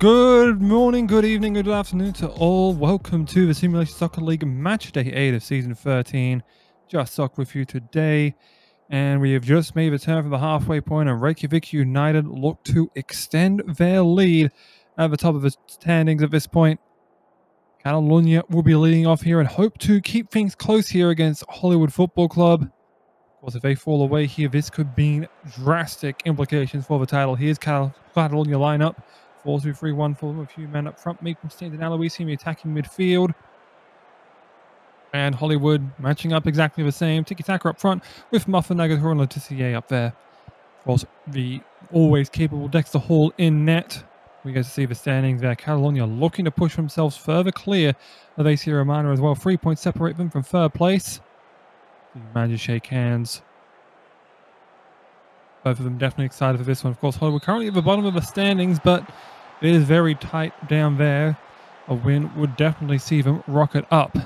Good morning, good evening, good afternoon to all. Welcome to the Simulation Soccer League Match Day 8 of Season 13. Just Soccer with you today. And we have just made the turn from the halfway point, and Reykjavik United look to extend their lead at the top of the standings at this point. Catalonia will be leading off here and hope to keep things close here against Hollywood Football Club. Of course, if they fall away here, this could mean drastic implications for the title. Here's Catalonia lineup. 4-2-3-1 for a few men up front. Maplestein and Aloisi in the attacking midfield. And Hollywood matching up exactly the same. Tiki-taka up front with Muffin, Nagatoro and Letitia up there. Of course, the always capable Dexter Hall in net. We get to see the standings there. Catalonia looking to push themselves further clear of AC Romana as well. 3 points separate them from third place. The managers shake hands. Both of them definitely excited for this one. Of course, Hollywood currently at the bottom of the standings, but it is very tight down there. A win would definitely see them rocket up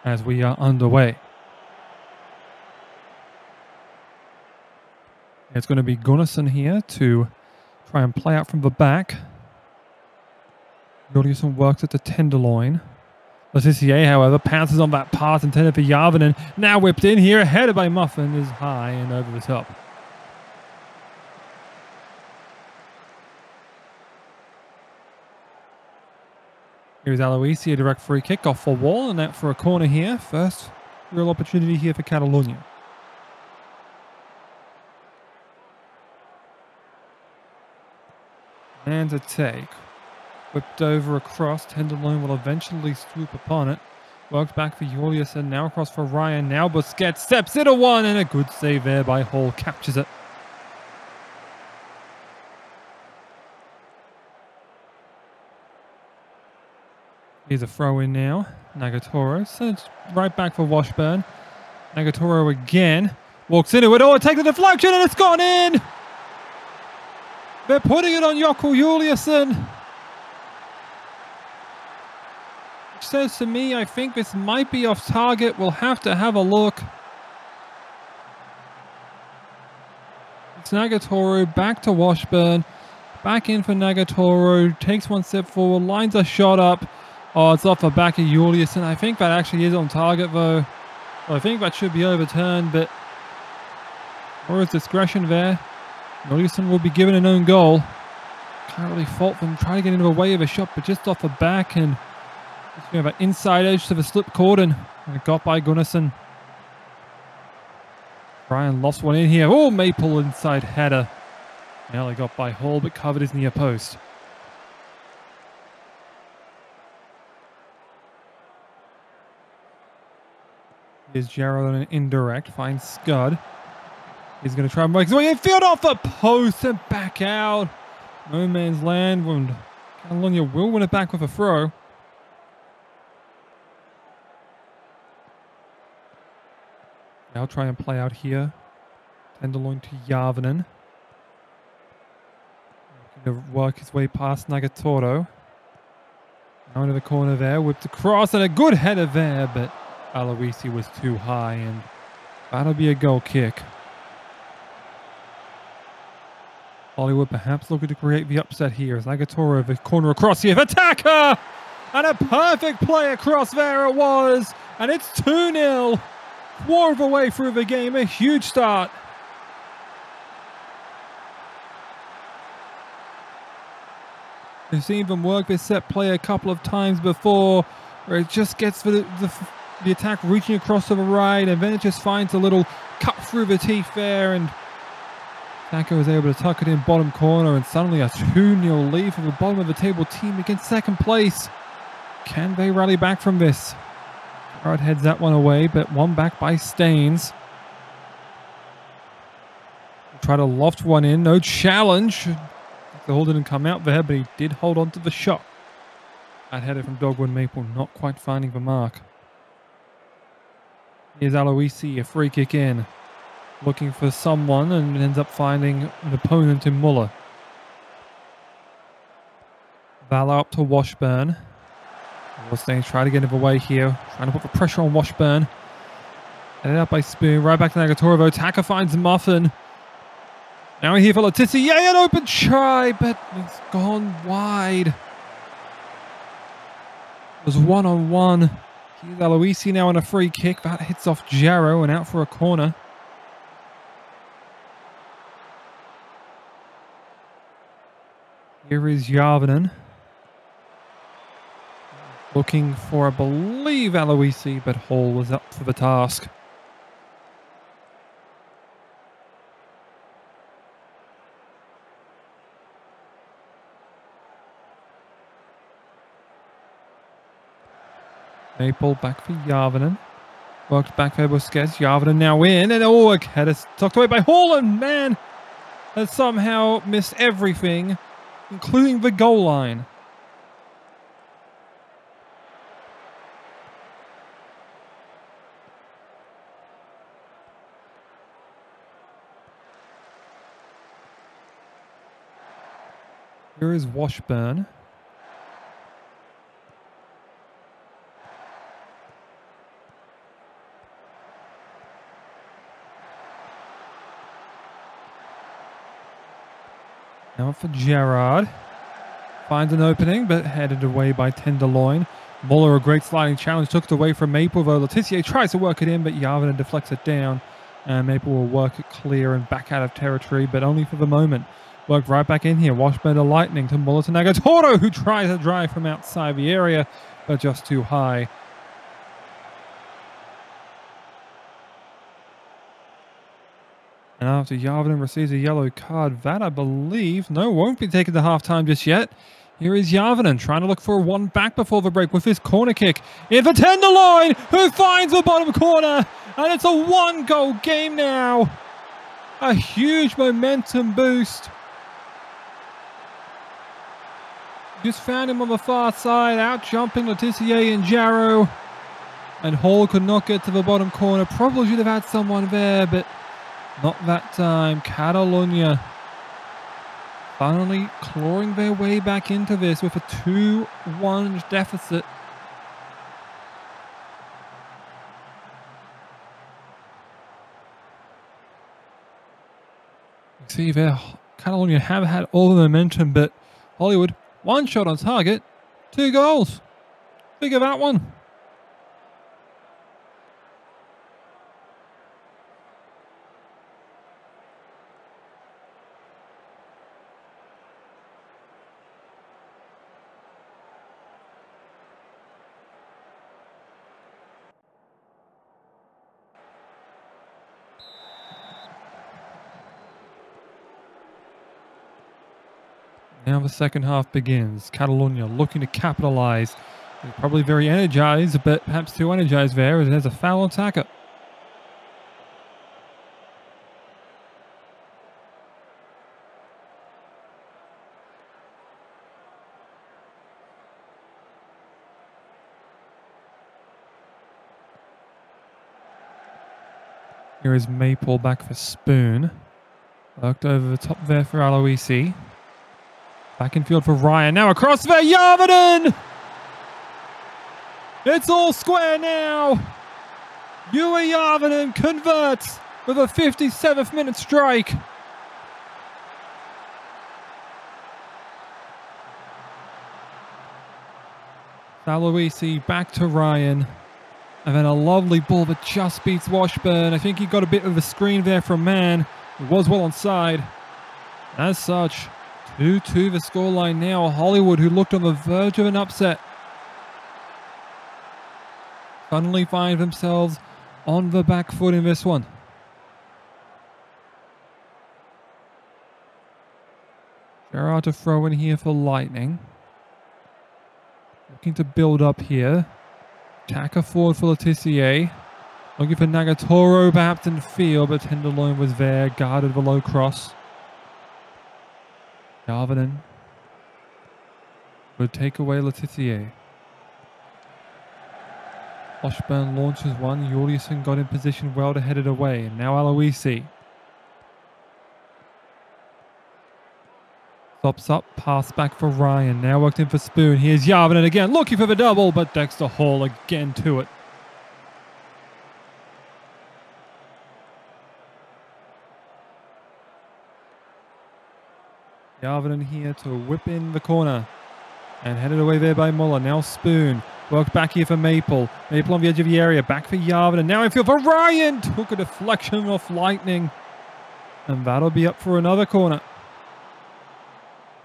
as we are underway. It's going to be Gunnarsson here to try and play out from the back. Juliusson works at the tenderloin. Letitia, however, pounces on that pass intended for Järvinen. Now whipped in here, headed by Muffin, is high and over the top. Here's Aloisi, a direct free kick off for Wall, and that for a corner here. First real opportunity here for Catalonia. And a take. Whipped over across. Tenderloin will eventually swoop upon it. Works back for Juliusson, now across for Ryan. Now Busquets steps into one, and a good save there by Hall. Captures it. Here's a throw in now. Nagatoro sends right back for Washburn. Nagatoro again. Walks into it. Oh, it takes the deflection and it's gone in! They're putting it on Jokko Juliusson. Which says to me, I think this might be off target. We'll have to have a look. It's Nagatoro back to Washburn. Back in for Nagatoro. Takes one step forward. Lines a shot up. Oh, it's off the back of Juliusson. I think that actually is on target, though. Well, I think that should be overturned, but... Or is discretion there? Juliusson will be given an own goal. Can't really fault them trying to get into the way of a shot, but just off the back, and... Just going to have an inside edge to the slip cord, and it got by Gunnarsson. Brian lost one in here. Oh, Maple inside header. Nearly got by Hall, but covered his near post. Here's Gerald on an indirect, finds Scud. He's going to try and break his way infield off the post and back out. No man's land, and Catalonia will win it back with a throw. Now try and play out here. Tenderloin to Järvinen. Looking to work his way past Nagatoro. Now into the corner there, whipped across, and a good header there, but Aloisi was too high, and that'll be a goal kick. Hollywood perhaps looking to create the upset here as Nagatoro the corner across here. Attacker! And a perfect play across there it was. And it's 2-0. Quarter of the way through the game. A huge start. We've seen them work this set play a couple of times before, where it just gets the attack reaching across to the right, and then it just finds a little cut through the teeth there, and Taco is able to tuck it in bottom corner, and suddenly a 2-0 lead for the bottom of the table team against second place. Can they rally back from this? Gerard heads that one away, but one back by Staines. Try to loft one in, no challenge. The hole didn't come out there, but he did hold on to the shot. That header from Dogwood Maple not quite finding the mark. Here's Aloisi, a free kick in. Looking for someone and ends up finding an opponent in Muller. Vala up to Washburn. Staines trying to get in the way here. Trying to put the pressure on Washburn. Headed out by Spoon. Right back to Nagatoro. Taka finds Muffin. Now here for Letitia. An open try, but it's gone wide. was one-on-one. Here's Aloisi now on a free kick. That hits off Jarrow and out for a corner. Here is Järvinen. Looking for, I believe, Aloisi, but Hall was up for the task. Maple back for Järvinen. Worked back over Busquets. Järvinen now in. And oh, a header tucked away by Haaland. Man has somehow missed everything, including the goal line. Here is Washburn. Now for Gerrard. Finds an opening, but headed away by Tenderloin. Muller, a great sliding challenge, took it away from Maple, though Letitia tries to work it in, but Järvinen deflects it down. And Maple will work it clear and back out of territory, but only for the moment. Worked right back in here. Washburn to Lightning to Muller to Nagatoro, who tries to drive from outside the area, but just too high. And after Järvinen receives a yellow card, that I believe, no, won't be taken to half-time just yet. Here is Järvinen trying to look for a one back before the break with his corner kick. In for Tenderloin, who finds the bottom corner. And it's a one-goal game now. A huge momentum boost. Just found him on the far side, out jumping Letitia and Jarrow. And Hall could not get to the bottom corner. Probably should have had someone there, but not that time. Catalunya finally clawing their way back into this with a 2-1 deficit. You see there, Catalunya have had all the momentum, but Hollywood, one shot on target, 2 goals. Figure that one. Now the second half begins. Catalunya looking to capitalise. They're probably very energised, but perhaps too energised there, as there's a foul on Taka. Here is Maple back for Spoon. Worked over the top there for Aloisi. Back in field for Ryan. Now across there, Järvinen! It's all square now. Yuri Järvinen converts with a 57th minute strike. Aloisi back to Ryan. And then a lovely ball that just beats Washburn. I think he got a bit of a screen there from Mann. It was well onside. As such, 2-2 the scoreline now. Hollywood, who looked on the verge of an upset, suddenly find themselves on the back foot in this one. Gerrard to throw in here for Lightning. Looking to build up here. Taka forward for Letitia. Looking for Nagatoro perhaps in field, but Tenderloin was there, guarded the low cross. Järvinen would take away Letitia. Washburn launches one. Juliusson got in position well to head it away. And now Aloisi. Stops up, pass back for Ryan. Now worked in for Spoon. Here's Järvinen again, looking for the double, but Dexter Hall again to it. Järvinen here to whip in the corner. And headed away there by Muller. Now Spoon. Work back here for Maple. Maple on the edge of the area. Back for Yarvin. And now infield for Ryan. Took a deflection off Lightning. And that'll be up for another corner.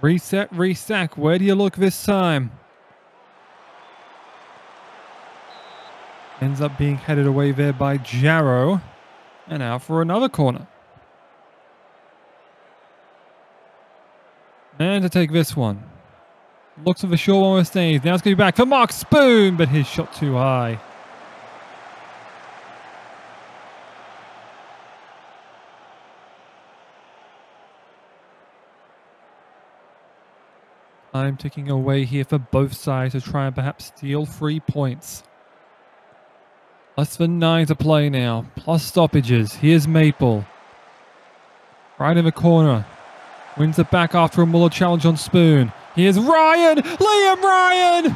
Reset, restack. Where do you look this time? Ends up being headed away there by Jarrow. And out for another corner. And to take this one. Looks for the short one with Staines. Now it's going to be back for Mark Spoon, but his shot too high. Time ticking away here for both sides to try and perhaps steal 3 points. Less than 9 to play now, plus stoppages. Here's Maple. Right in the corner. Wins it back after a Muller challenge on Spoon. Here's Ryan! Liam Ryan!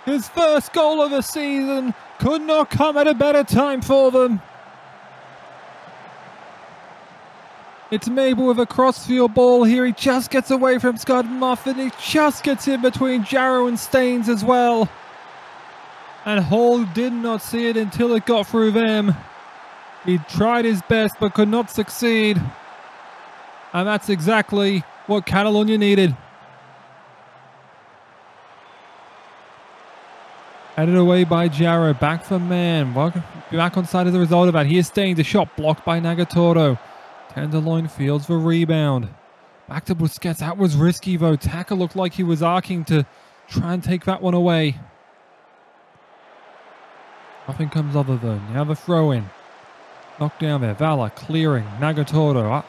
His first goal of the season could not come at a better time for them. It's Maple with a crossfield ball here. He just gets away from Scott Muffin. He just gets in between Jarrow and Staines as well. And Hall did not see it until it got through them. He tried his best but could not succeed. And that's exactly what Catalunya needed. Headed away by Jarrow. Back for Man. Back on side as a result of that. Here's Staines. The shot blocked by Nagatoro. Tenderloin fields the rebound. Back to Busquets. That was risky though. Taka looked like he was arcing to try and take that one away. Nothing comes other though. Now the throw in. Knocked down there. Vala clearing. Nagatoro up,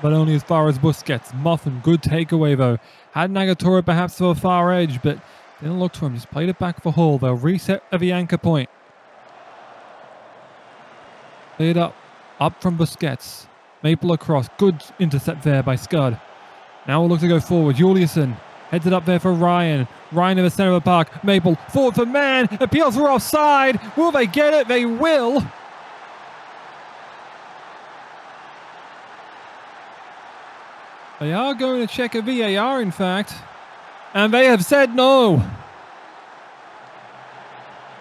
but only as far as Busquets. Muffin, good takeaway though. Had Nagatoro perhaps to the far edge, but didn't look to him. Just played it back for Hall. They'll reset at the anchor point. Cleared up. Up from Busquets. Maple across. Good intercept there by Scud. Now we'll look to go forward. Juliusson heads it up there for Ryan. Ryan in the center of the park. Maple forward for Man. Appeals for offside. Will they get it? They will. They are going to check a VAR, in fact. And they have said no.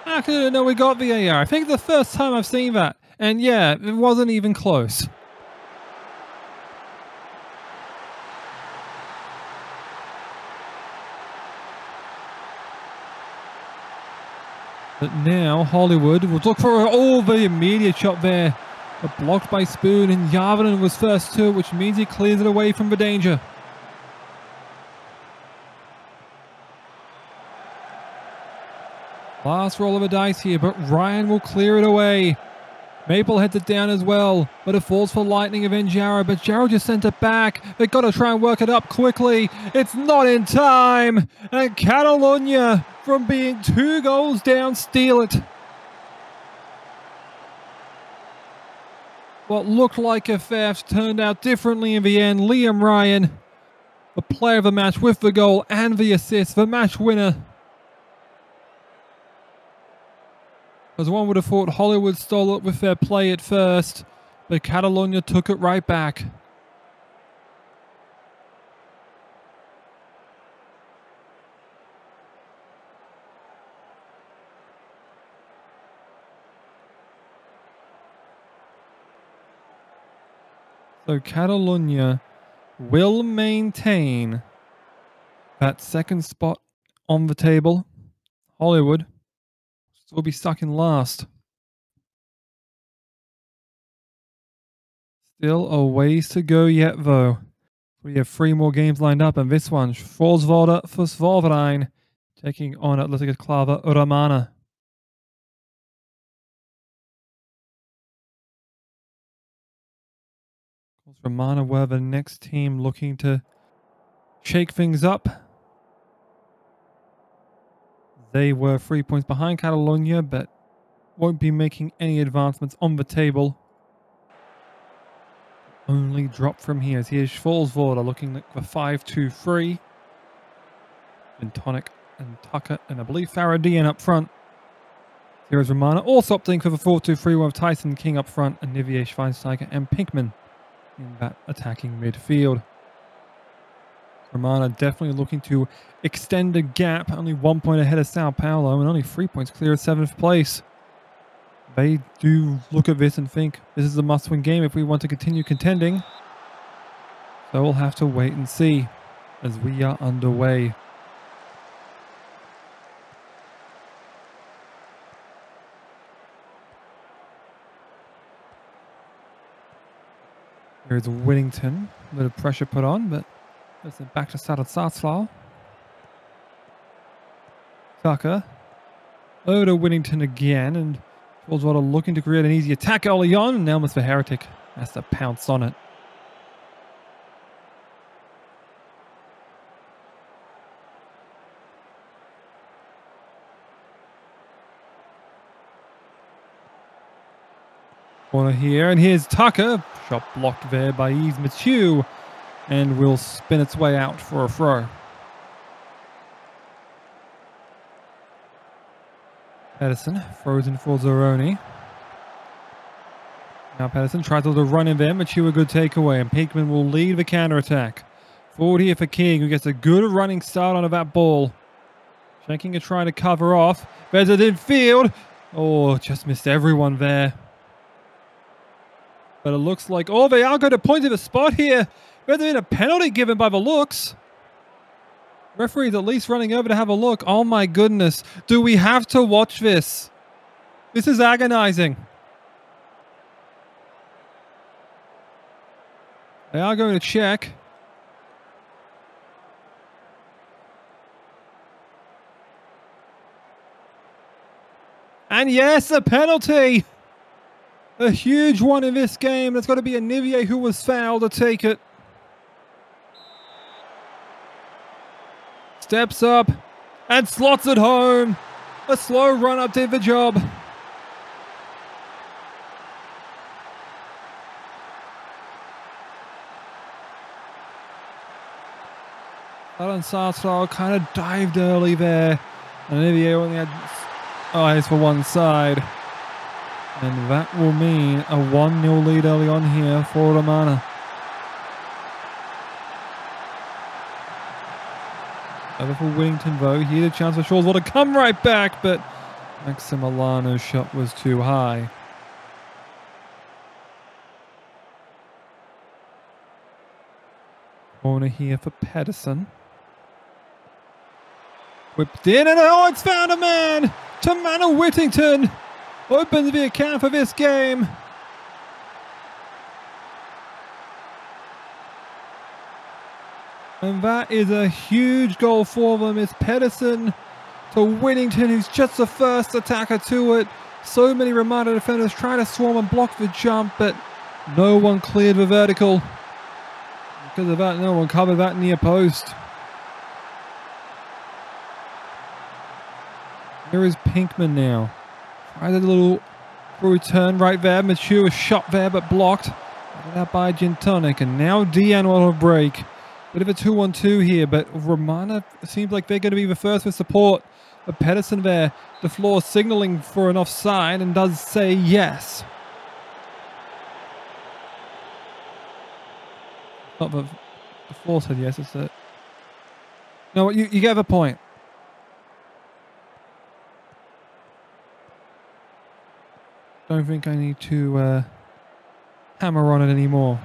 I didn't know we got VAR. I think the first time I've seen that. And yeah, it wasn't even close. But now Hollywood will look for all the immediate shot there. But blocked by Spoon, and Järvinen was first to it, which means he clears it away from the danger. Last roll of the dice here, but Ryan will clear it away. Maple heads it down as well, but it falls for Lightning and then Jarrow, but Jarrow just sent it back. They've got to try and work it up quickly. It's not in time, and Catalunya, from being 2 goals down, steal it. What looked like a theft turned out differently in the end. Liam Ryan, the player of the match with the goal and the assist, the match winner. As one would have thought Hollywood stole it with their play at first, but Catalunya took it right back. So Catalunya will maintain that second spot on the table. Hollywood will be stuck in last. Still a ways to go yet though. We have 3 more games lined up, and this one, Forsvoda for Svolverein, taking on Atletica Klava Uramana. Romana were the next team looking to shake things up. They were 3 points behind Catalunya, but won't be making any advancements on the table. Only drop from here. Here's Fallsvorder looking like for 5-2-3. And Tonic and Tucker and I believe Faradian up front. Here is Romana, also opting for the 4-2-3-1 with Tyson King up front and Nivier, Schweinsteiger and Pinkman in that attacking midfield. Romana definitely looking to extend the gap, only 1 point ahead of Sao Paulo and only 3 points clear of 7th place. They do look at this and think this is a must-win game if we want to continue contending. So we'll have to wait and see as we are underway. Here's Whittington. A bit of pressure put on, but it's back to Sarsfall. Tucker. Over to Whittington again, and Oswaldo looking to create an easy attack early on, and now Mr. Heretic has to pounce on it. Corner here, and here's Tucker. Shot blocked there by Yves Mathieu, and will spin its way out for a throw. Pedersen throws in for Zeroni. Now Pedersen tries to run in there. Mathieu a good takeaway, and Pinkman will lead the counter-attack. Forward here for King, who gets a good running start onto that ball. Schenking are trying to cover off. There's it in field. Oh, just missed everyone there. But it looks like, oh, they are going to point to the spot here. There's been a penalty given by the looks. Referee's at least running over to have a look. Oh my goodness. Do we have to watch this? This is agonizing. They are going to check. And yes, a penalty. A huge one in this game. There's got to be a Nivier who was fouled to take it. Steps up and slots it home. A slow run up did the job. Alan Sarsfield kind of dived early there. And Nivier only had eyes for one side. And that will mean a 1-0 lead early on here for Romana. Over for Whittington though. He had a chance for Shawswell to come right back, but Maximiliano's shot was too high. Corner here for Pedersen. Whipped in, and oh, it's found a man! Tamana Whittington opens the account for this game. And that is a huge goal for them. It's Pedersen to Whittington, who's just the first attacker to it. So many Romana defenders trying to swarm and block the jump, but no one cleared the vertical. Because of that, no one covered that near post. Here is Pinkman now. Tried a little return right there. Mature shot there, but blocked. Got out by Gintonic, and now Dejan will have break. Bit of a 2-on-2 here, but Romana seems like they're going to be the first with support. But Pedersen there, the floor signaling for an offside, and does say yes. Not the floor said yes, it's it. No, you get the point. Don't think I need to hammer on it anymore.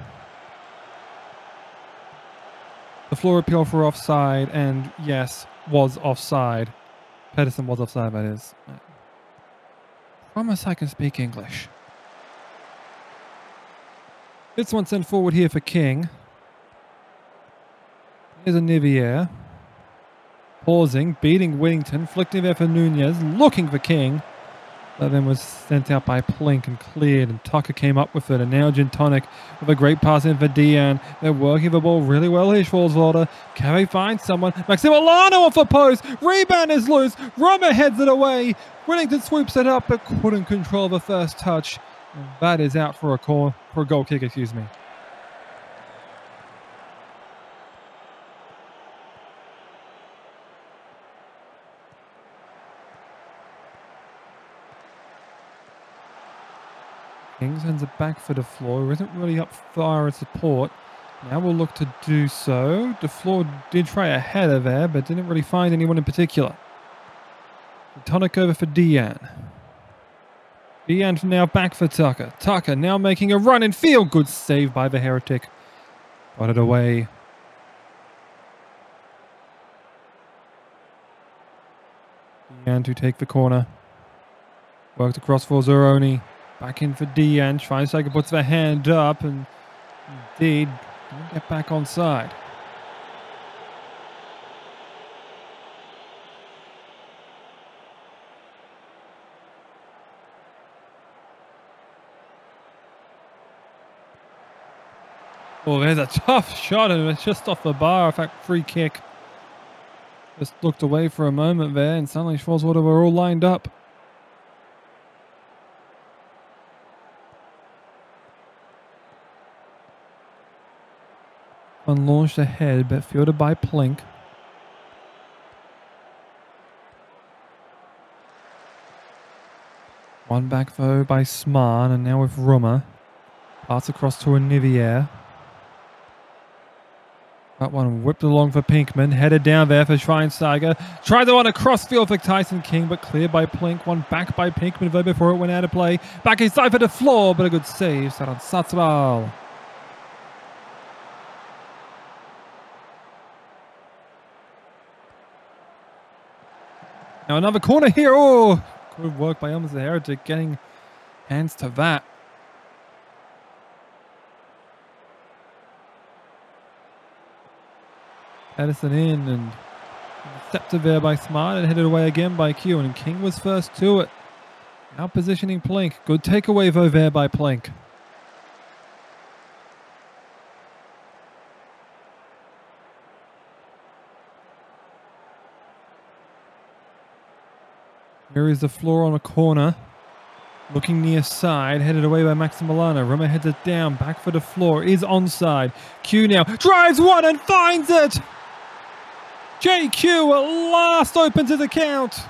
The floor appeal for offside, and yes, was offside. Pedersen was offside, that is. Promise I can speak English. This one sent forward here for King. Here's a Nivier. Pausing, beating Whittington, flicking there for Nunez, looking for King. But then was sent out by Plink and cleared, and Tucker came up with it. And now Gintonic with a great pass in for Dejan. They're working the ball really well here, Schwarzwalder. Can they find someone? Maximiliano off the post. Rebound is loose. Roma heads it away. Whittington swoops it up, but couldn't control the first touch. And that is out for a goal kick, excuse me. King sends it back for the floor. Isn't really up far as support. Now we'll look to do so. The floor did try a header there, but didn't really find anyone in particular. Tonic over for Deanne. Deanne now back for Tucker. Tucker now making a run in field. Good save by the Heretic. Got it away. Deanne to take the corner. Worked across for Zeroni. Back in for Deanne. Schweinsteiger puts their hand up and indeed didn't get back on side. Oh, there's a tough shot and it's just off the bar. In fact, free kick. Just looked away for a moment there and suddenly Schwarzwater were all lined up. One launched ahead, but fielded by Plink. One back though by Smarn, and now with Rummer. Pass across to Anivier. That one whipped along for Pinkman. Headed down there for Schweinsteiger. Tried the one across field for Tyson King, but cleared by Plink. One back by Pinkman though before it went out of play. Back inside for the floor, but a good save set on Satsval. Now another corner here. Oh, good work by Elms the Heretic getting hands to that. Edison in and intercepted there by Smart and headed away again by Q, and King was first to it. Now positioning Plink. Good takeaway though there by Plink. Here is the floor on a corner. Looking near side, headed away by Maximiliano. Rummer heads it down, back for the floor, is onside. Q now drives one and finds it! JQ at last opens his account. The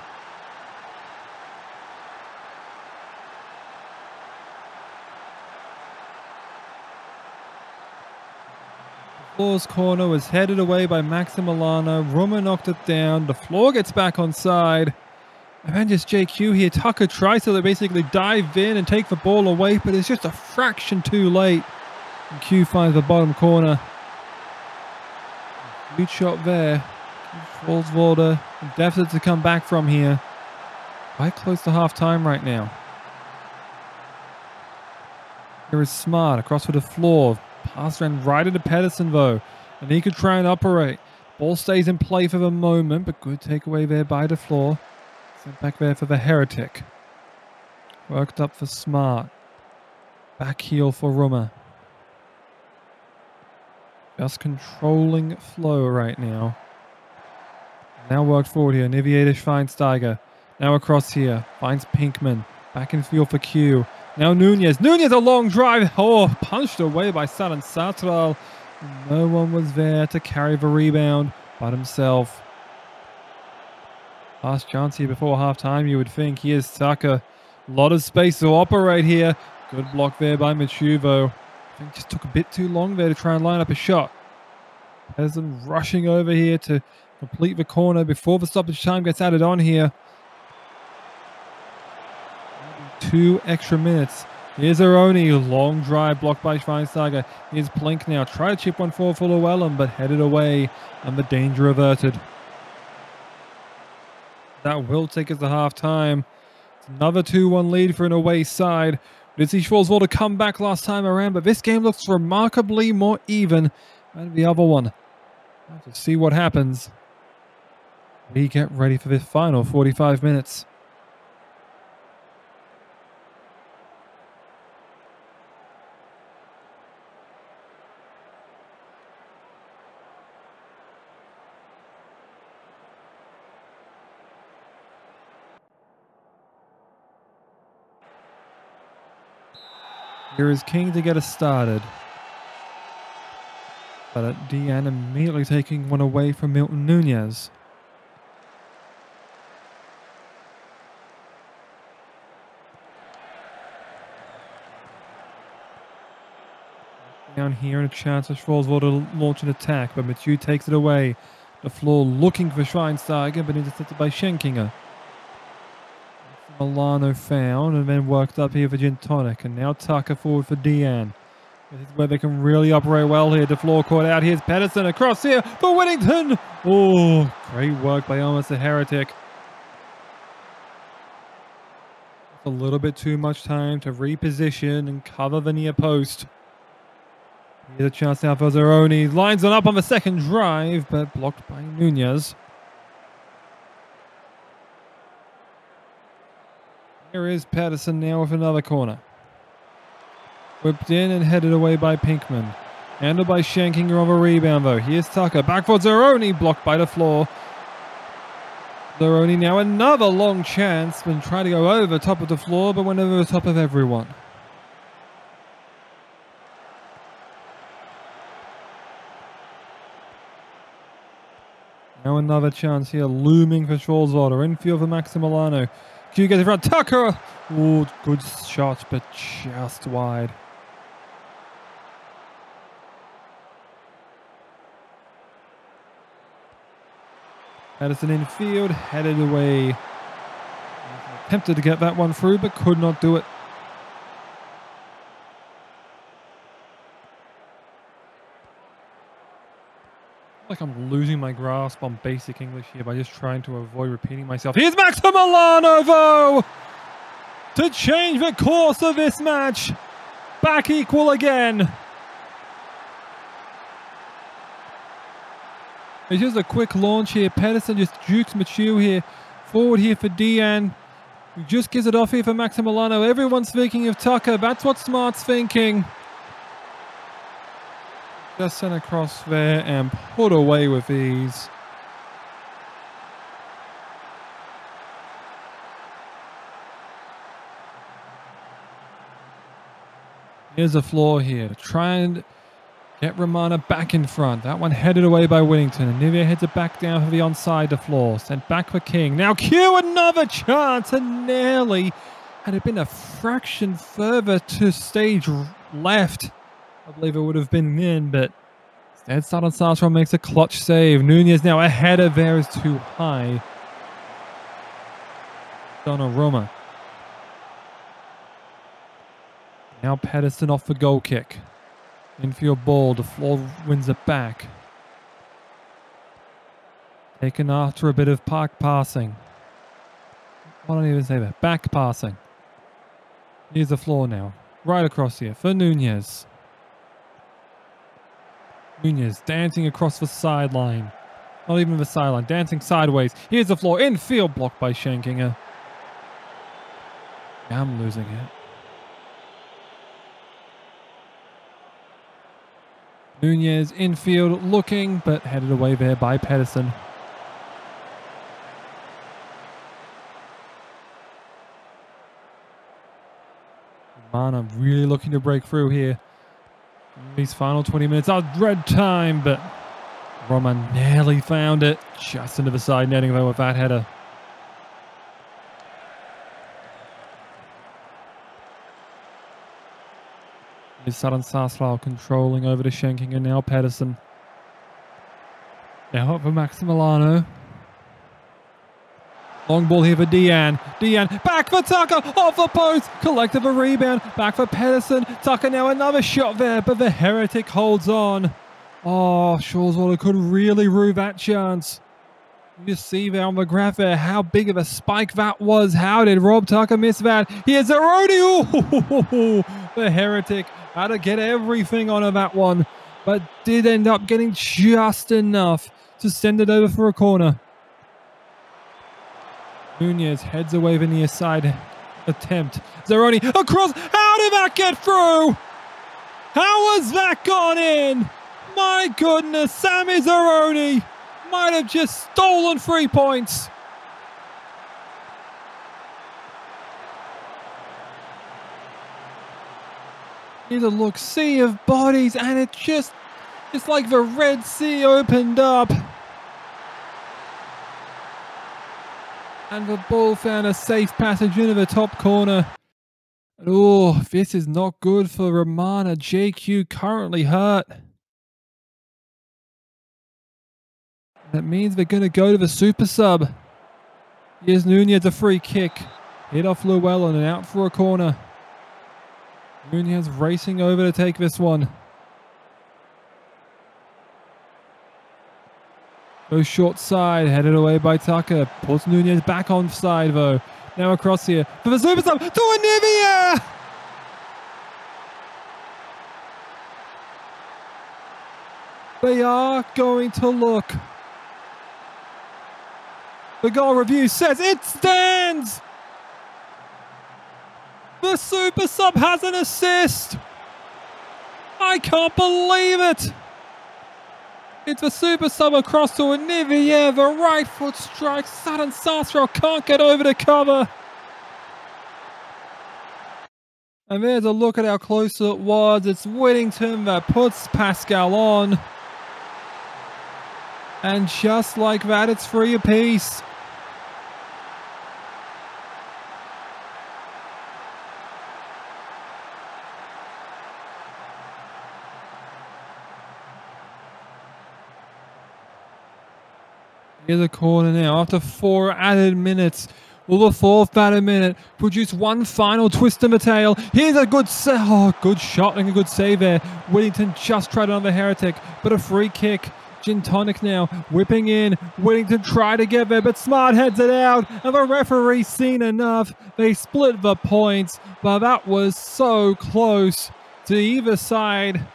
floor's corner was headed away by Maximiliano. Rummer knocked it down. The floor gets back on side. And then just JQ here. Tucker tries to basically dive in and take the ball away, but it's just a fraction too late. And Q finds the bottom corner. Good shot there. Schwarzwalder in deficit to come back from here. Quite close to half time right now. Here is Smart across for the floor. Pass ran right into Pedersen though. And he could try and operate. Ball stays in play for the moment, but good takeaway there by the floor. Sent back there for the Heretic. Worked up for Smart. Back heel for Rummer. Just controlling flow right now. Now worked forward here. Nivier to Schweinsteiger. Now across here. Finds Pinkman. Back in field for Q. Now Nunez. Nunez a long drive. Oh, punched away by Saran Satral. No one was there to carry the rebound but himself. Last chance here before halftime, you would think. Here's Tucker. A lot of space to operate here. Good block there by Michuvo. I think just took a bit too long there to try and line up a shot. Pedersen rushing over here to complete the corner before the stoppage time gets added on here. 2 extra minutes. Here's Aroni. Long drive blocked by Schweinsteiger. Here's Plink now. Try to chip one forward for Llewellyn, but headed away and the danger averted. That will take us to half-time. It's another 2-1 lead for an away side. We did see Schwarzwalder come back last time around, but this game looks remarkably more even than the other one. We'll have to see what happens. We get ready for this final 45 minutes. Here is King to get us started. But Deanne immediately taking one away from Milton Nunez. Down here and a chance for Schwarzwald to launch an attack, but Mathieu takes it away. The floor looking for Schweinsteiger, but intercepted by Schenkinger. Milano found and then worked up here for Gin Tonic, and now Tucker forward for Deanne. This is where they can really operate well here. The floor caught out. Here's Pedersen across here for Whittington. Oh, great work by almost a Heretic. A little bit too much time to reposition and cover the near post. Here's a chance now for Zeroni. Lines it up on the second drive, but blocked by Nunez. Here is Pedersen now with another corner. Whipped in and headed away by Pinkman. Handled by Schenkinger on a rebound though. Here's Tucker. Back for Zeroni. Blocked by the floor. Zeroni now another long chance. Been trying to go over top of the floor, but went over the top of everyone. Now another chance here, looming for Schwarzwalder. Infield for Maximiliano. Q gets in front. Tucker! Oh, good shot, but just wide. Pedersen infield, headed away. Attempted to get that one through, but could not do it. Like I'm losing my grasp on basic English here by just trying to avoid repeating myself. Here's Maximiliano though to change the course of this match. Back equal again. It's just a quick launch here. Pedersen just jukes Mathieu here. Forward here for Deanne. Who just gives it off here for Maximiliano. Everyone's thinking of Tucker. That's what Smart's thinking. Just sent across there and put away with ease. Here's the floor here to try and get Romana back in front. That one headed away by Whittington. And Nivea heads it back down for the onside the floor. Sent back for King. Now Q another chance and nearly. Had it been a fraction further to stage left, I believe it would have been in, but instead Sadon Sastron makes a clutch save. Nunez now ahead of there is too high. Donnarumma. Now Pedersen off the goal kick. Infield ball, the floor wins it back. Taken after a bit of park passing. Why don't I even say that? Back passing. Here's the floor now. Right across here for Nunez. Nunez dancing across the sideline. Not even the sideline, dancing sideways. Here's the floor, infield blocked by Schenkinger. Now I'm losing it. Nunez infield looking, but headed away there by Pedersen. Mana really looking to break through here. These final 20 minutes are red time, but Roman nearly found it. Just into the side netting though with that header. Here's Sadon Sastral controlling over to Schenking and now Pedersen. Now up for Maximiliano. Long ball here for Deanne. Deanne back for Tucker. Off the post. Collective a rebound. Back for Pedersen. Tucker now another shot there, but the Heretic holds on. Oh, Schwarzwalder could really rue that chance. You just see there on the graph there how big of a spike that was. How did Rob Tucker miss that? Here's Zeroni. The Heretic had to get everything on that one, but did end up getting just enough to send it over for a corner. Nunez heads away the near side attempt. Zeroni across. How did that get through? How has that gone in? My goodness, Sammy Zeroni might have just stolen 3 points. Here's a look, sea of bodies, and it's just like the Red Sea opened up. And the ball found a safe passage into the top corner. Oh, this is not good for Romana. JQ currently hurt. That means they're going to go to the super sub. Here's Nunez, a free kick. Hit off Llewellyn and out for a corner. Nunez racing over to take this one. Goes short side, headed away by Tucker. Puts Nunez back on side though. Now across here for the super sub to Anivia! They are going to look. The goal review says it stands! The super sub has an assist! I can't believe it! It's a super sub across to Anivia. The right foot strikes. Sudden Sastro can't get over to cover. And there's a look at how close it was. It's Whittington that puts Pascal on. And just like that, it's 3 apiece. Here's a corner now after 4 added minutes. Will the 4th added minute produce one final twist in the tail? Here's a good good shot and a good save there. Whittington just tried another heretic, but a free kick. Gin Tonic now whipping in. Whittington tried to get there, but Smart heads it out. And the referee's seen enough. They split the points, but that was so close to either side.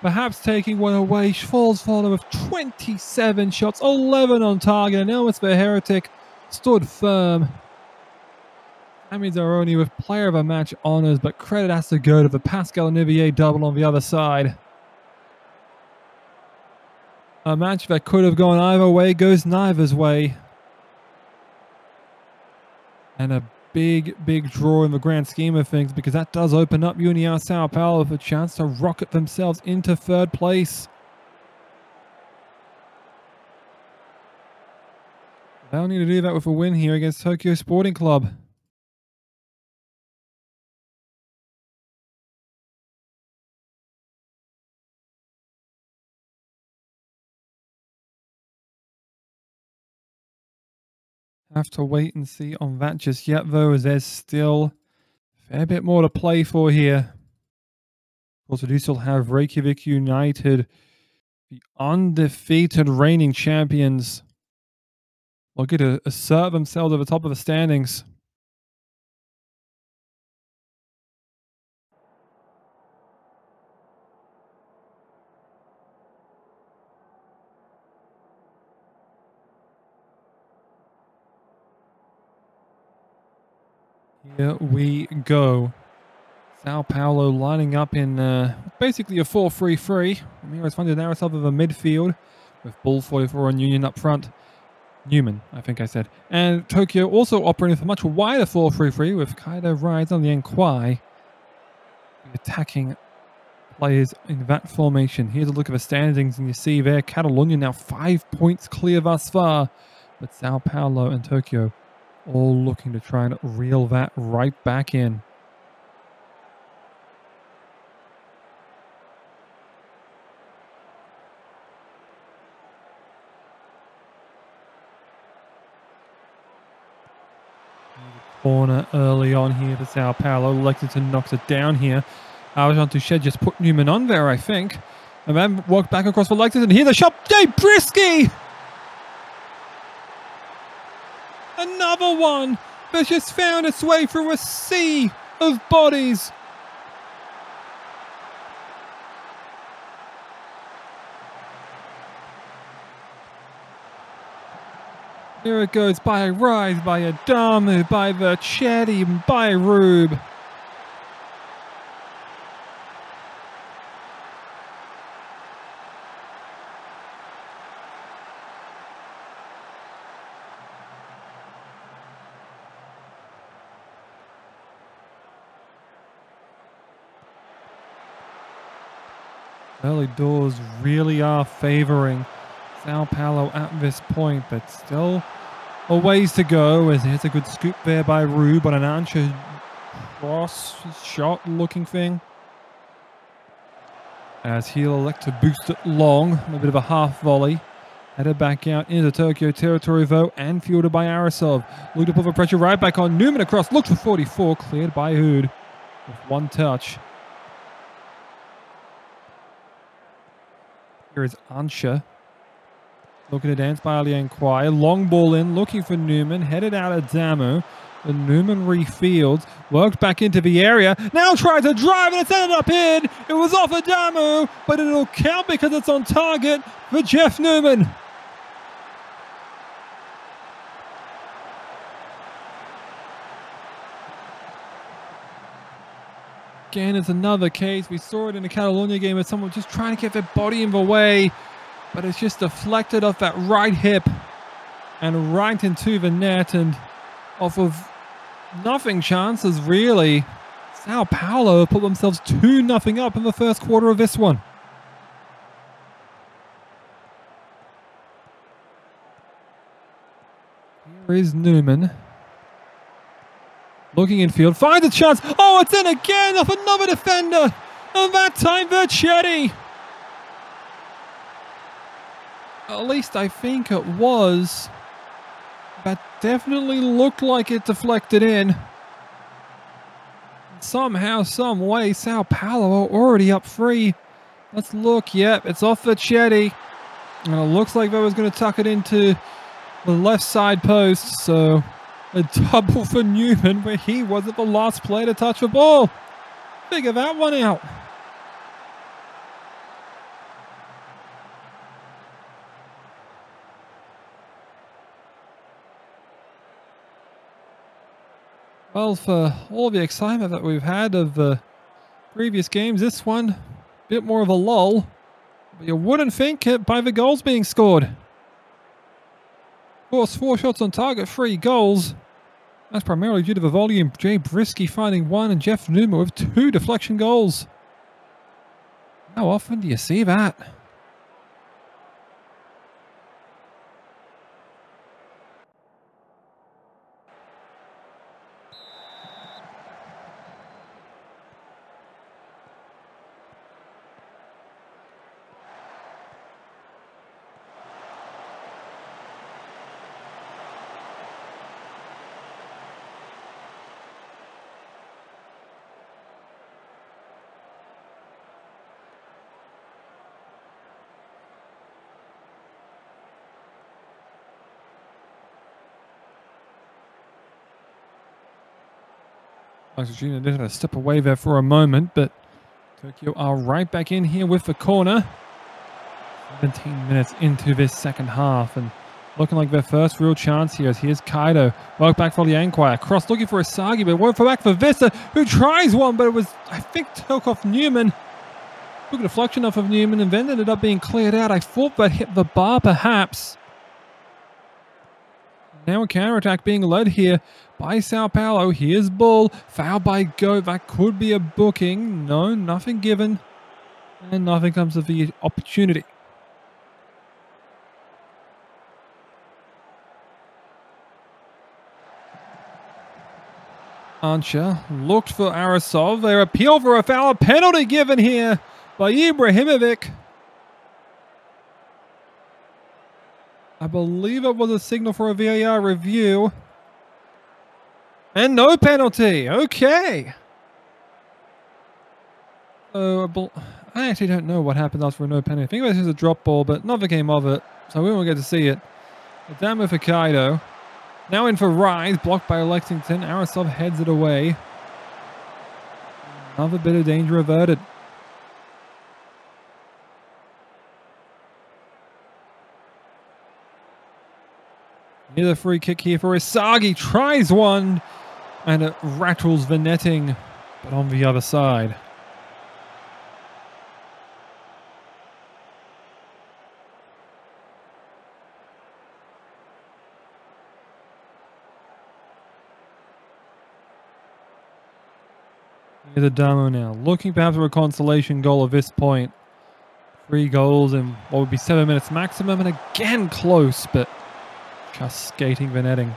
Perhaps taking one away. Falls follow with 27 shots, 11 on target, and now it's the Heretic stood firm. That means they're only with player of the match honours, but credit has to go to the Pascal and Nivier double on the other side. A match that could have gone either way goes neither's way. And a big draw in the grand scheme of things, because that does open up União Sao Paulo with a chance to rocket themselves into 3rd place. They'll need to do that with a win here against Tokyo Sporting Club. Have to wait and see on that just yet though, as there's still a fair bit more to play for here. Of course, we do still have Reykjavik United, the undefeated reigning champions, looking to assert themselves at the top of the standings. Here we go. Sao Paulo lining up in basically a 4-3-3. Ramirez funded now itself of a midfield with Bull 44 and Union up front. Newman, I think I said. And Tokyo also operating with a much wider 4-3-3 with Kaido Rides on the Enquai. Attacking players in that formation. Here's a look at the standings, and you see there Catalunya now 5 points clear thus far. But Sao Paulo and Tokyo all looking to try and reel that right back in. Corner early on here for Sao Paulo. Lexington knocks it down here. Arjan Touchet just put Newman on there, I think. And then walked back across for Lexington. Here's a shot. Jay Brisky! Another one that's just found its way through a sea of bodies. Here it goes by a Rise, by a Damu, by Vercetti, and by Rube. Early doors really are favouring Sao Paulo at this point, but still a ways to go, as here's a good scoop there by Rube on an Ancha cross shot looking thing. As he'll elect to boost it long. A bit of a half volley. Headed back out into Tokyo territory though, and fielded by Arasov. Looked to put the pressure right back on. Newman across. Looked for 44. Cleared by Hood with one touch. Here is Ansha. Looking to dance by Alien Kwai. Long ball in. Looking for Newman. Headed out at Damu. And Newman refields. Worked back into the area. Now tries to drive and it's ended up in. It was off of Damu. But it'll count because it's on target for Jeff Newman. Again, it's another case. We saw it in the Catalonia game where someone just trying to get their body in the way. But it's just deflected off that right hip and right into the net, and off of nothing chances really. Sao Paulo put themselves 2-0 up in the first quarter of this one. Here is Newman. Looking infield, finds a chance. Oh, it's in again off another defender. And that time, Vercetti. At least I think it was. That definitely looked like it deflected in. Somehow, some way, Sao Paulo are already up 3. Let's look. Yep, it's off Vercetti. And it looks like they was going to tuck it into the left side post. So a double for Newman, where he wasn't the last player to touch the ball. Figure that one out. Well, for all the excitement that we've had of the previous games, this one, a bit more of a lull. But you wouldn't think it by the goals being scored. Of course, 4 shots on target, 3 goals. That's primarily due to the volume. Jay Brisky finding 1 and Jeff Newman with 2 deflection goals. How often do you see that? Argentina did have to step away there for a moment, but Tokyo are right back in here with the corner. 17 minutes into this second half, and looking like their first real chance here. Here's Kaido. Work back for Lianquai. Cross looking for Asagi, but work for back for Vista, who tries one, but it was, I think, took off Newman. Took a deflection off of Newman and then ended up being cleared out. I thought that hit the bar, perhaps. Now a counterattack being led here by Sao Paulo. Here's Bull. Foul by Go. That could be a booking. No, nothing given. And nothing comes of the opportunity. Archer looked for Arasov. They appeal for a foul. A penalty given here by Ibrahimovic. I believe it was a signal for a VAR review. And no penalty. Okay. So I actually don't know what happened after a no penalty. I think it was just a drop ball, but nothing came of it. So we won't get to see it. Adamo for Kaido. Now in for Rise. Blocked by Lexington. Arasov heads it away. Another bit of danger averted. Here's a free kick here for Isagi. Tries one. And it rattles the netting. But on the other side. Here's Adamo now. Looking perhaps for a consolation goal at this point. 3 goals in what would be 7 minutes maximum. And again close, but just skating the netting.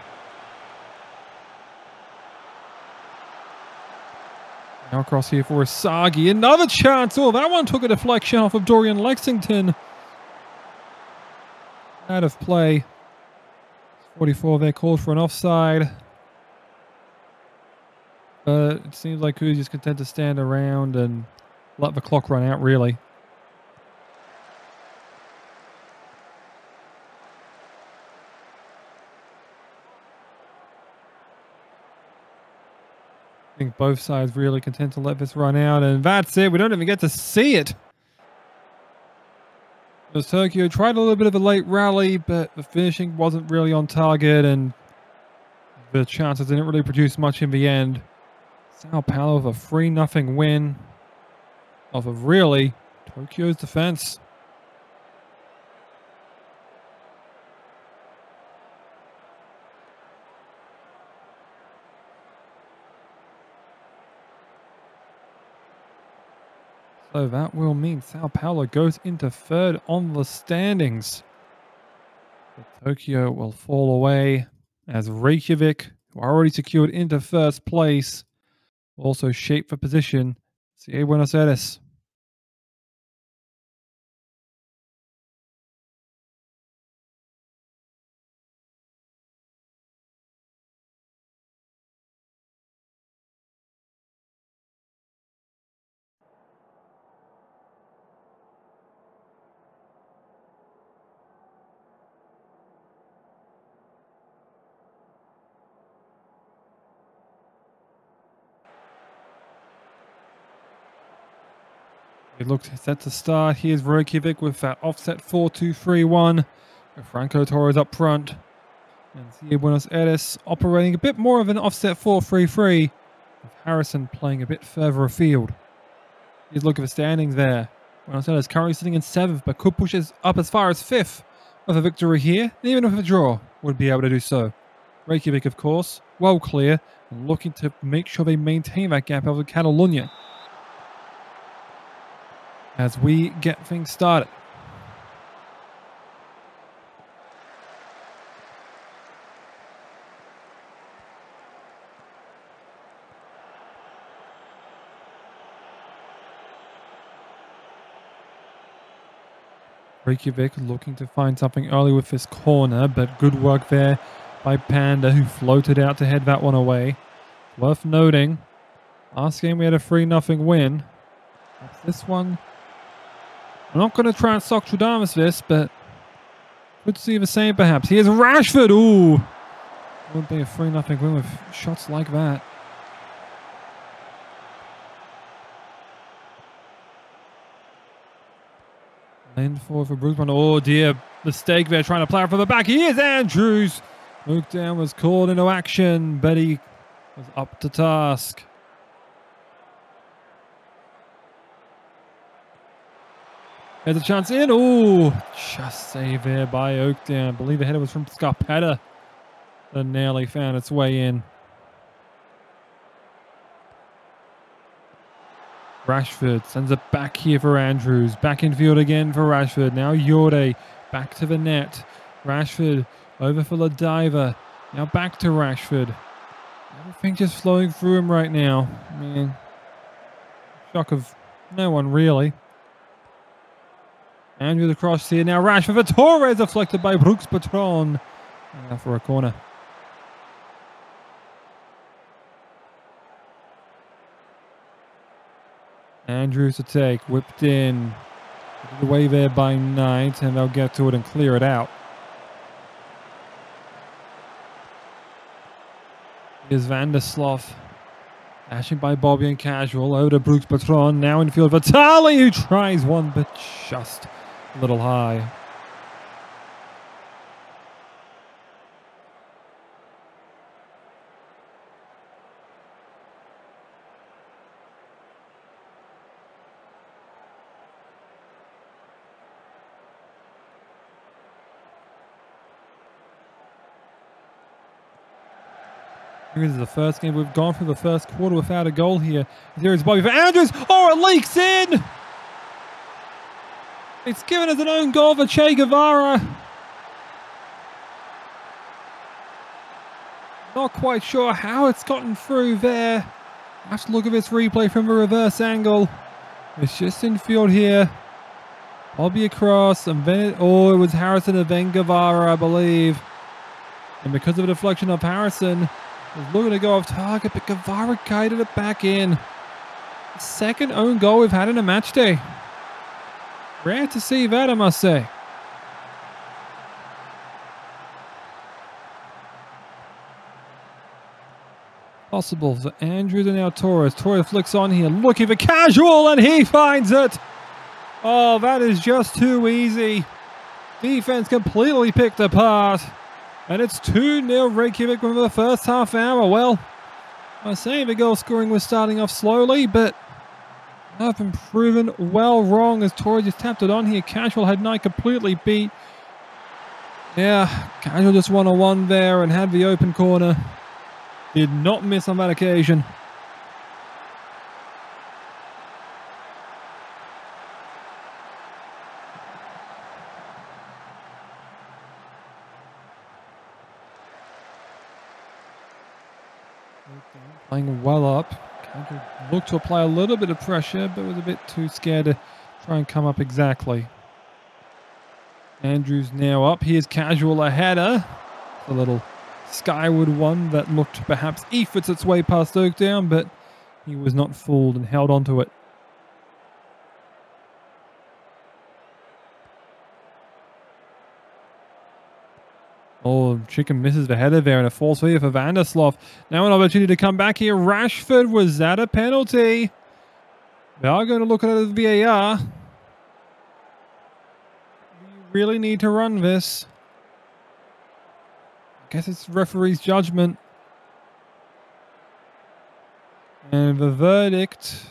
Now across here for Asagi. Another chance. Oh, that one took a deflection off of Dorian Lexington. Out of play. 44 there, called for an offside. But it seems like Who's just content to stand around and let the clock run out, really. I think both sides really content to let this run out, and that's it. We don't even get to see it. Because Tokyo tried a little bit of a late rally, but the finishing wasn't really on target, and the chances didn't really produce much in the end. Sao Paulo with a 3-0 win off of really Tokyo's defense. So that will mean Sao Paulo goes into third on the standings. But Tokyo will fall away as Reykjavik, who are already secured into first place, also shape for position. CA Buenos Aires. It looks set to start. Here's Reykjavik with that offset 4-2-3-1. Franco Torres up front. And CA Buenos Aires operating a bit more of an offset 4-3-3. With Harrison playing a bit further afield. Here's a look at the standings there. Buenos Aires currently sitting in 7th, but could push us up as far as 5th with a victory here. Even with a draw, would be able to do so. Reykjavik, of course, well clear, and looking to make sure they maintain that gap over Catalunya as we get things started. Reykjavik looking to find something early with this corner, but good work there by Panda, who floated out to head that one away. Worth noting, last game we had a 3-0 win. This one, I'm not going to try and sock Tradamus this, but could see the same perhaps. Here's Rashford. Ooh, wouldn't be a 3-0 win with shots like that. Lane forward for Brugman. Oh dear, mistake there trying to play it from the back. Here's Andrews. Luke Down was called into action, but he was up to task. There's a chance in. Oh, just saved there by Oakdown. I believe the header was from Scarpetta that nearly found its way in. Rashford sends it back here for Andrews. Back in field again for Rashford. Now Yorde back to the net. Rashford over for Ladiva. Now back to Rashford. Everything just flowing through him right now. Man, shock of no one really. Andrews across here. Now Rashford for Torres, deflected by Brooks Patron. Now for a corner. Andrews to take, whipped in, away there by Knight, and they'll get to it and clear it out. Here's Vandersloff, dashing by Bobby and Casual, over to Brooks Patron, now in field for Tali, who tries one, but just a little high. This is the first game we've gone through the first quarter without a goal here. There is Bobby for Andrews. Oh, it leaks in! It's given us an own goal for Che Guevara. Not quite sure how it's gotten through there. Have to look at this replay from a reverse angle. It's just in field here. Bobby across, and then it was Harrison and then Guevara, I believe. And because of a deflection of Harrison, was looking to go off target, but Guevara guided it back in. Second own goal we've had in a match day. Rare to see that, I must say. Possible for Andrews and now Torres. Torres flicks on here, looking for casual, and he finds it. Oh, that is just too easy. Defense completely picked apart. And it's 2-0 Reykjavik from the first half hour. Well, I was saying the goal scoring was starting off slowly, but I've been proven well wrong as Torres just tapped it on here. Casual had Knight completely beat. Yeah, Casual just 1-on-1 there and had the open corner. Did not miss on that occasion. Playing well up. Casual looked to apply a little bit of pressure, but was a bit too scared to try and come up exactly. Andrews now up. Here's Casual, a header. A little skyward one that looked perhaps efforts its way past Oakdown, but he was not fooled and held onto it. Oh, Chicken misses the header there and a false here for Vandersloot. Now an opportunity to come back here. Rashford, was that a penalty? They are going to look at it as VAR. You really need to run this. I guess it's referee's judgment. And the verdict.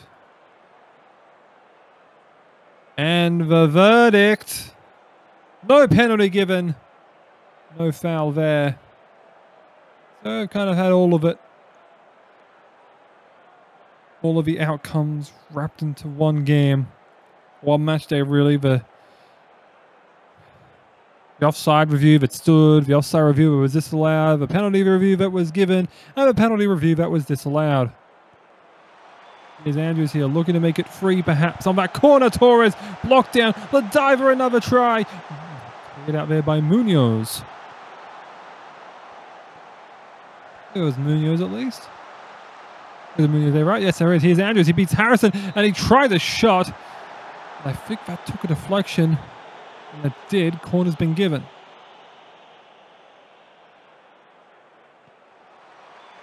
No penalty given. No foul there. So I've kind of had all of it. All of the outcomes wrapped into one game. One match day, really. The offside review that stood, the offside review that was disallowed, the penalty review that was given, and the penalty review that was disallowed. Here's Andrews here looking to make it free perhaps on that corner. Torres blocked down. The diver, another try. Cleared out there by Munoz. There was Munoz at least. There's Munoz there, right? Yes, there is. Here's Andrews. He beats Harrison and he tried a shot. I think that took a deflection. And it did. Corner's been given.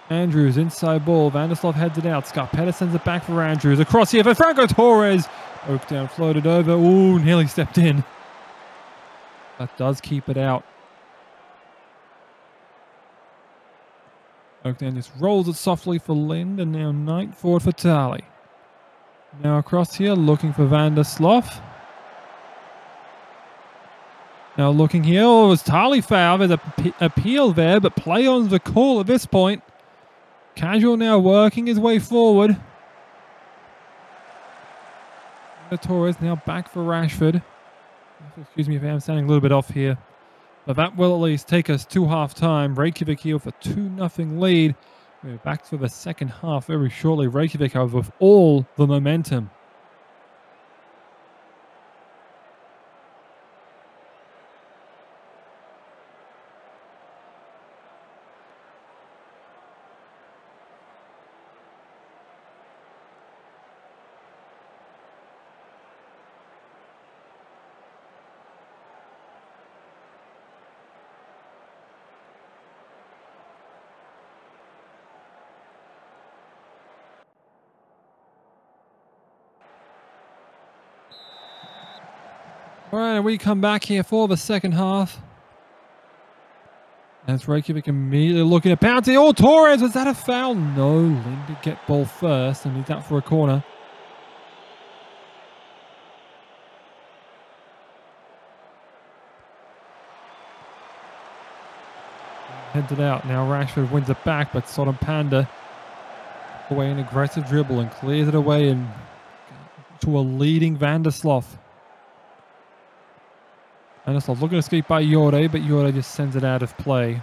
Andrews, inside ball. Vandersloot heads it out. Scarpetta sends it back for Andrews. Across here for Franco Torres. Oakdown floated over. Ooh, nearly stepped in. That does keep it out. Oakdown just rolls it softly for Lind, and now Knight forward for Tali. Now across here, looking for Vandersloot. Now looking here, oh, it was Tali foul. There's an appeal there, but play on the call at this point. Casual now working his way forward. Torres now back for Rashford. Excuse me if I'm standing a little bit off here. But that will at least take us to half-time. Reykjavik here with a 2-0 lead. We're back for the second half very shortly. Reykjavik, however, with all the momentum. All right, and we come back here for the second half. As Reykjavik immediately looking at penalty. Oh, Torres, was that a foul? No, Lind did get ball first, and he's out for a corner. Heads it out. Now Rashford wins it back, but Sodom Panda away an aggressive dribble and clears it away and to a leading Vandersloot. Vandersloot looking to escape by Jorge, but Jorge just sends it out of play.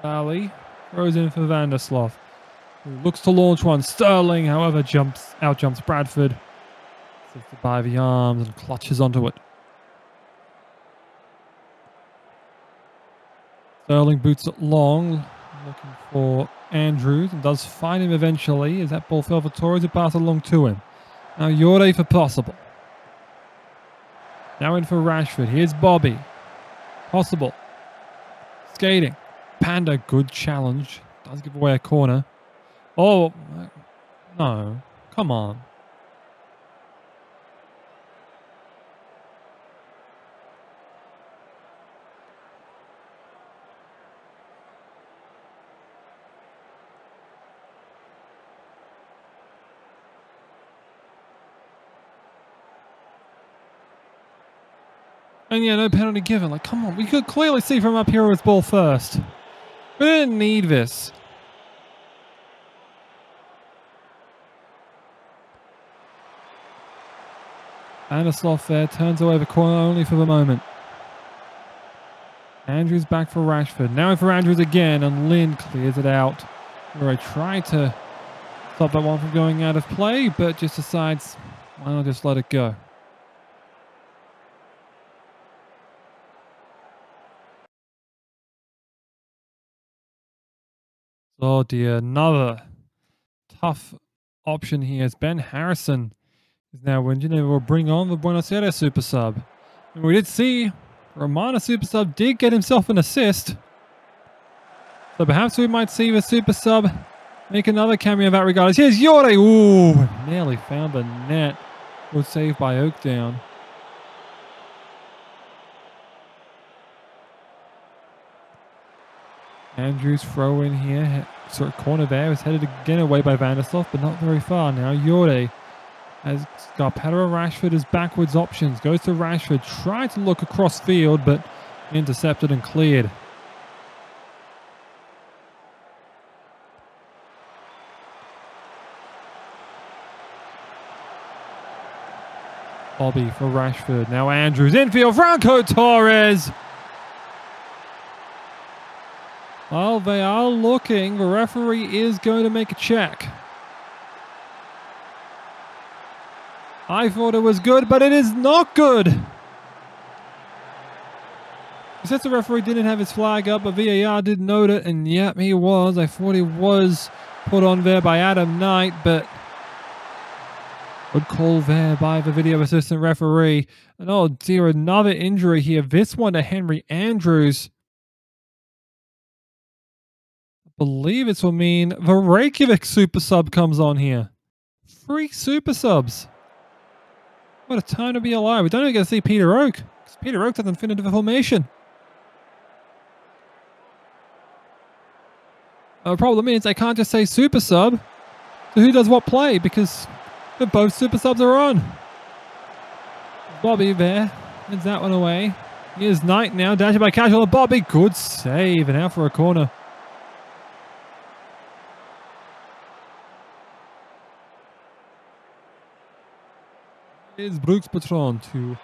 Ali throws in for Vandersloot, who looks to launch one. Sterling, however, out jumps Bradford. Sits by the arms and clutches onto it. Sterling boots it long, looking for Andrews, and does find him eventually as that ball fell for Torres, who passed along to him. Now Jordi for Possible. Now in for Rashford. Here's Bobby. Possible. Skating. Panda, good challenge. Does give away a corner. Oh, no. Come on. And yeah, no penalty given. Like, come on. We could clearly see from up here with ball first. We didn't need this. Vandersloot there turns away the corner only for the moment. Andrews back for Rashford. Now in for Andrews again, and Lynn clears it out. Where I tried to stop that one from going out of play, but just decides, why not just let it go? Oh dear, another tough option here as Ben Harrison is now injured. They will bring on the Buenos Aires super sub. And we did see Romana super sub did get himself an assist. So perhaps we might see the super sub make another cameo in that regard. Here's Jordi. Ooh, nearly found the net. Good save by Oakdown. Andrews throw in here. Sort of corner there. Is headed again away by Vandersloot, but not very far now. Jordi has got Pedro Rashford as backwards options. Goes to Rashford. Tried to look across field, but intercepted and cleared. Bobby for Rashford. Now Andrews infield. Franco Torres. Well, they are looking. The referee is going to make a check. I thought it was good, but it is not good. Since the referee didn't have his flag up, but VAR did note it, and yep, he was. I thought he was put on there by Adam Knight, but good call there by the video assistant referee. And oh dear, another injury here. This one to Henry Andrews. I believe this will mean the Reykjavik super sub comes on here. 3 super subs. What a time to be alive. We don't even get to see Peter Oak, because Peter Oak doesn't fit into the formation. The problem is I can't just say super sub. So who does what play? Because both super subs are on. Bobby there. Heads that one away. Here's Knight now. Dashed by Casual. Bobby. Good save. And out for a corner. Here's Brooks Patron to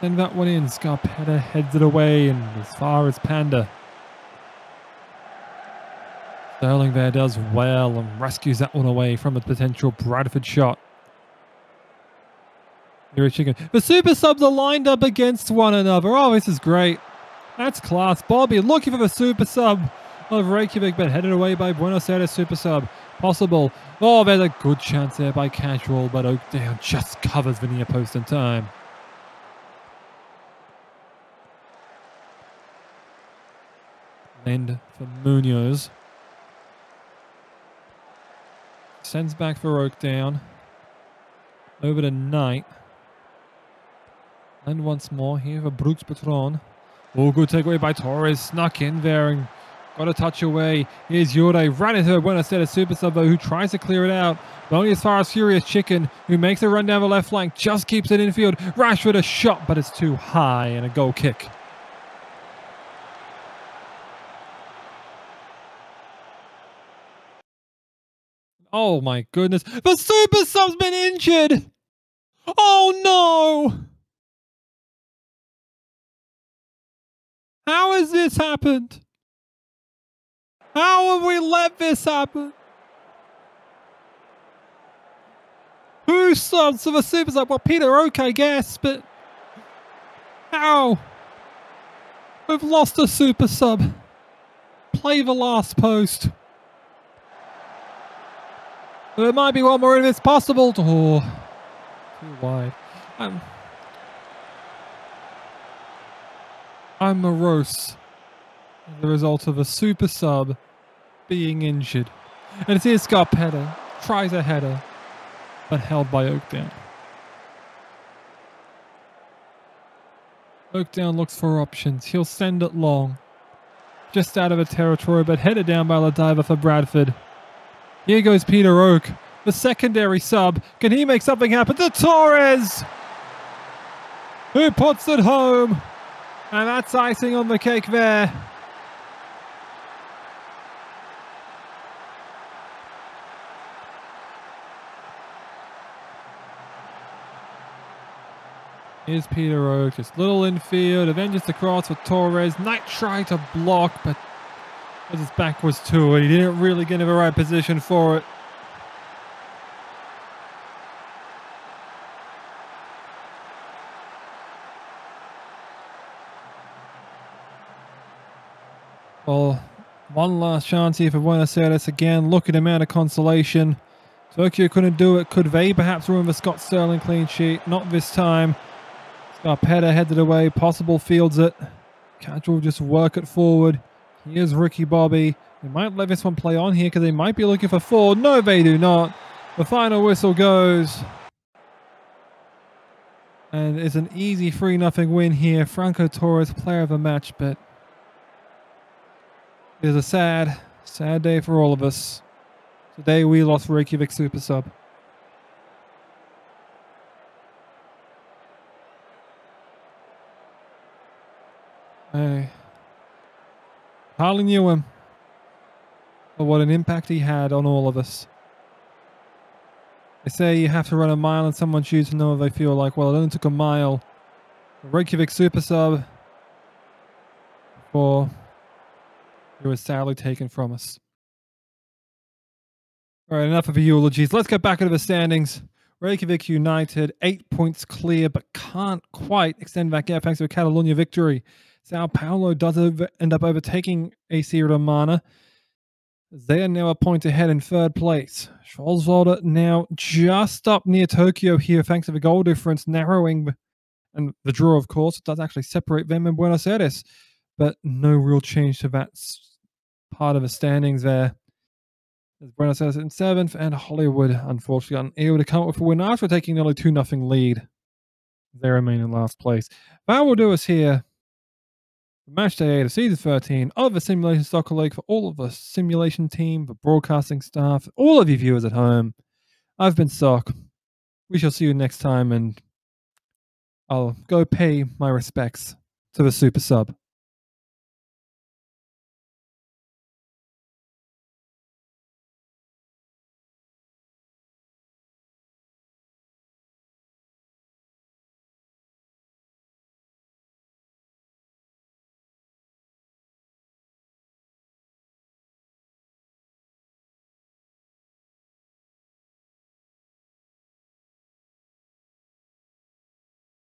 send that one in. Scarpetta heads it away and as far as Panda. Sterling there does well and rescues that one away from a potential Bradford shot. Here is Chicken. The super subs are lined up against one another. Oh, this is great. That's class. Bobby looking for the super sub of Reykjavik, but headed away by Buenos Aires super sub. Possible. Oh, there's a good chance there by Casual, but Oakdown just covers the near post in time. End for Munoz. Sends back for Oakdown. Over to Knight. And once more here for Brooks Patron. Oh, good takeaway by Torres. Snuck in there and got a touch away. Here's Jordi. Ran into a Buenos Aires super sub who tries to clear it out. But only as far as Furious Chicken, who makes a run down the left flank. Just keeps it infield. Rashford a shot, but it's too high and a goal kick. Oh my goodness. The super sub's been injured. Oh no. How has this happened? How have we let this happen? Who subs for the Super Sub? Well, Peter Oak, I guess, but how? We've lost a Super Sub. Play the last post. There might be one more if it's possible. Oh, too wide. I'm morose as a result of a Super Sub being injured. And it's here Scarpetta tries a header, but held by Oakdown. Oakdown looks for options. He'll send it long. Just out of a territory, but headed down by Ladiva for Bradford. Here goes Peter Oak, the secondary sub. Can he make something happen to Torres? Who puts it home? And that's icing on the cake there. Here's Peter Oak, just little infield, and then just across for Torres. Knight tried to block, but his back was to it. He didn't really get in the right position for it. Well, one last chance here for Buenos Aires again. Look at him out of consolation. Tokyo couldn't do it. Could they perhaps ruin the Scott Sterling clean sheet? Not this time. Scarpetta headed away. Possible fields it. Catch will just work it forward. Here's Ricky Bobby. They might let this one play on here because they might be looking for 4. No, they do not. The final whistle goes. And it's an easy 3-0 win here. Franco Torres, player of the match, but it is a sad, sad day for all of us. Today we lost Reykjavik Super Sub. I hardly knew him, but what an impact he had on all of us. They say you have to run a mile in someone's shoes to know what they feel like. Well, it only took a mile. The Reykjavik Super Sub before it was sadly taken from us. All right, enough of the eulogies. Let's get back into the standings. Reykjavik United, 8 points clear, but can't quite extend that gap thanks to a Catalonia victory. Sao Paulo does end up overtaking AC Romana. They are now a point ahead in 3rd place. Schwarzwalder now just up near Tokyo here thanks to the goal difference narrowing, and the draw, of course, does actually separate them and Buenos Aires, but no real change to that part of the standings there. There's Buenos Aires in 7th, and Hollywood, unfortunately, unable to come up with a win after taking nearly 2-0 lead. They remain in last place. That will do us here. Matchday 8 of Season 13 of the Simulation Soccer League for all of the simulation team, the broadcasting staff, all of you viewers at home. I've been Sock. We shall see you next time, and I'll go pay my respects to the Super Sub.